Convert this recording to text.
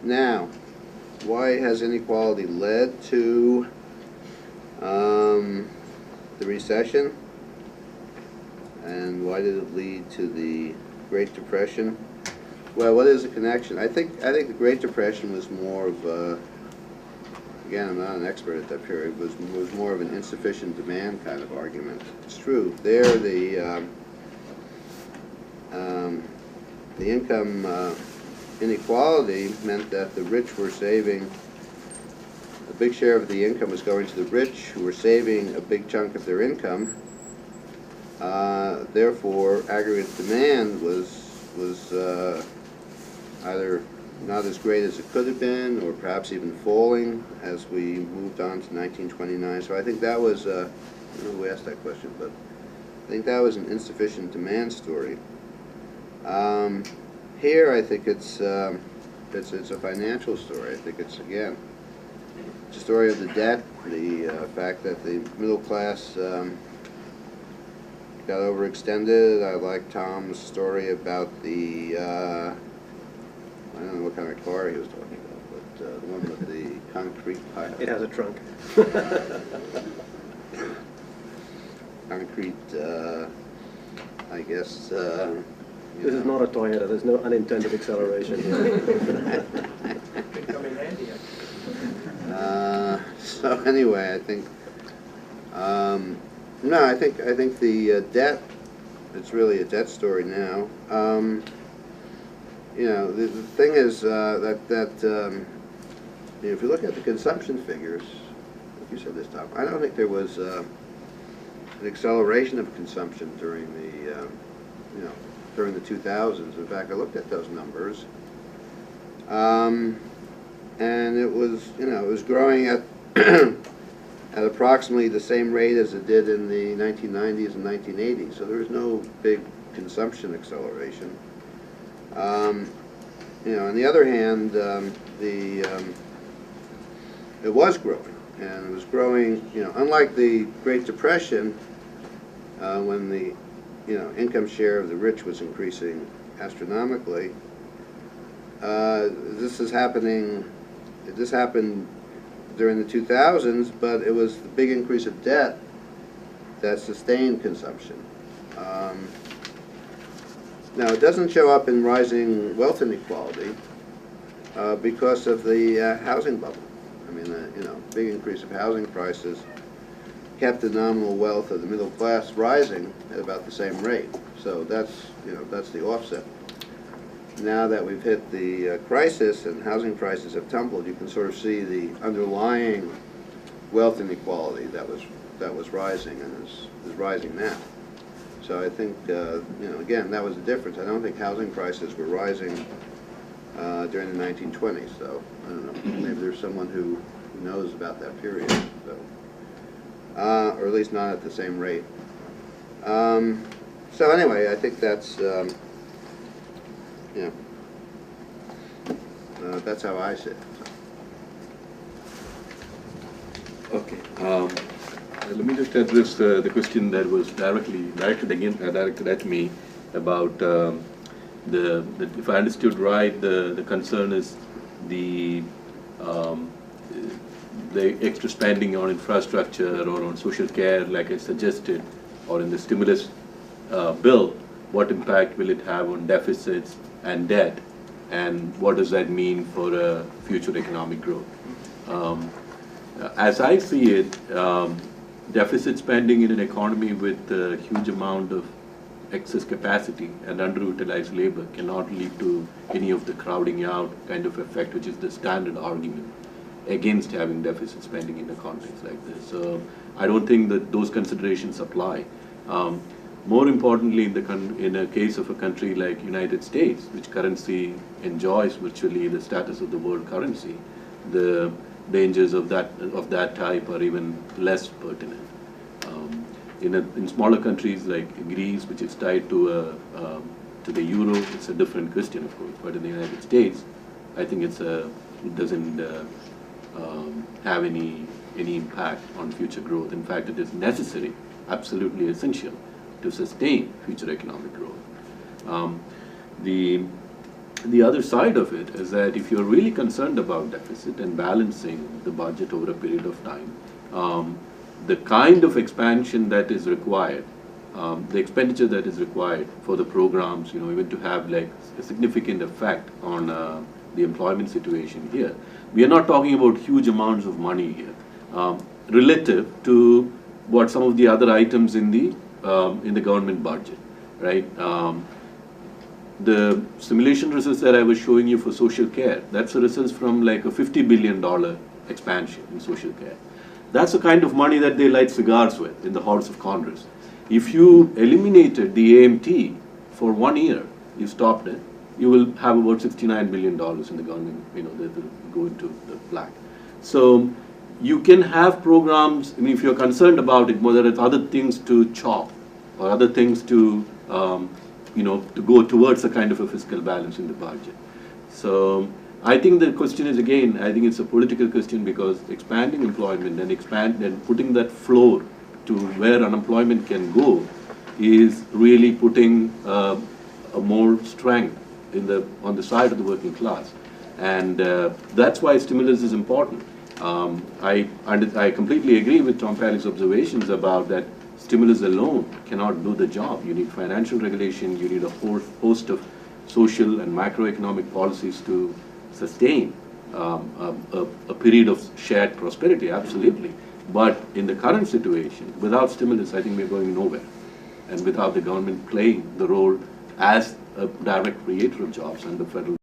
Now, why has inequality led to the recession? And why did it lead to the Great Depression? Well, what is the connection? I think the Great Depression was more of a, again, I'm not an expert at that period, was more of an insufficient demand kind of argument. It's true. There, the income inequality meant that the rich were saving, a big share of the income was going to the rich, who were saving a big chunk of their income. Therefore, aggregate demand was either not as great as it could have been, or perhaps even falling as we moved on to 1929. So I think that was, I don't know who asked that question, but I think that was an insufficient demand story. Here, I think it's a financial story. I think it's, again, it's a story of the debt, the fact that the middle class got overextended. I like Tom's story about the, I don't know what kind of car he was talking about, but the one with the concrete pile. It has a trunk. Concrete, I guess, This is not a Toyota. There's no unintended acceleration here. Could come in handy. So anyway, I think, no, I think the debt, it's really a debt story now. You know, the thing is that you know, if you look at the consumption figures, like you said this time, I don't think there was an acceleration of consumption during the you know, during the 2000s. In fact, I looked at those numbers, and it was, you know, it was growing at at approximately the same rate as it did in the 1990s and 1980s. So there was no big consumption acceleration. You know, on the other hand, it was growing, and it was growing. You know, unlike the Great Depression, when the, you know, income share of the rich was increasing astronomically. This is happening. This happened during the 2000s, but it was the big increase of debt that sustained consumption. Now, it doesn't show up in rising wealth inequality because of the housing bubble. I mean, you know, big increase of housing prices kept the nominal wealth of the middle class rising at about the same rate. So that's, you know, that's the offset. Now that we've hit the crisis and housing prices have tumbled, you can sort of see the underlying wealth inequality that was rising and is rising now. So I think, you know, again, that was the difference. I don't think housing prices were rising during the 1920s, so I don't know. Maybe there's someone who knows about that period, so, or at least not at the same rate. So anyway, I think that's, you know, that's how I see it. So. Okay. Let me just address the question that was directed at me about if I understood right, the concern is the extra spending on infrastructure or on social care, like I suggested, or in the stimulus bill. What impact will it have on deficits and debt, and what does that mean for future economic growth? As I see it, deficit spending in an economy with a huge amount of excess capacity and underutilized labor cannot lead to any of the crowding out kind of effect, which is the standard argument against having deficit spending in a context like this. So I don't think that those considerations apply. More importantly, in a case of a country like United States, which currency enjoys virtually the status of the world currency, the dangers of that type are even less pertinent. In smaller countries like Greece, which is tied to the euro, it's a different question, of course. But in the United States, I think it doesn't have any impact on future growth. In fact, it is necessary, absolutely essential, to sustain future economic growth. the other side of it is that if you're really concerned about deficit and balancing the budget over a period of time, the kind of expansion that is required, the expenditure that is required for the programs, even to have like a significant effect on the employment situation here, we are not talking about huge amounts of money here, relative to what some of the other items in the government budget, right? The simulation results that I was showing you for social care, that's the results from like a $50 billion expansion in social care. That's the kind of money that they light cigars with in the halls of Congress. If you eliminated the AMT for 1 year, you stopped it, you will have about $69 billion in the government, that will go into the black. So you can have programs, if you're concerned about it, whether it's other things to chop or other things to to go towards a kind of a fiscal balance in the budget. So I think the question is, again, I think it's a political question, because expanding employment and putting that floor to where unemployment can go is really putting a more strength on the side of the working class. And that's why stimulus is important. I completely agree with Tom Paley's observations about that. Stimulus alone cannot do the job. You need financial regulation, you need a whole host of social and macroeconomic policies to sustain a period of shared prosperity, absolutely. But in the current situation, without stimulus, I think we're going nowhere. And without the government playing the role as a direct creator of jobs under federal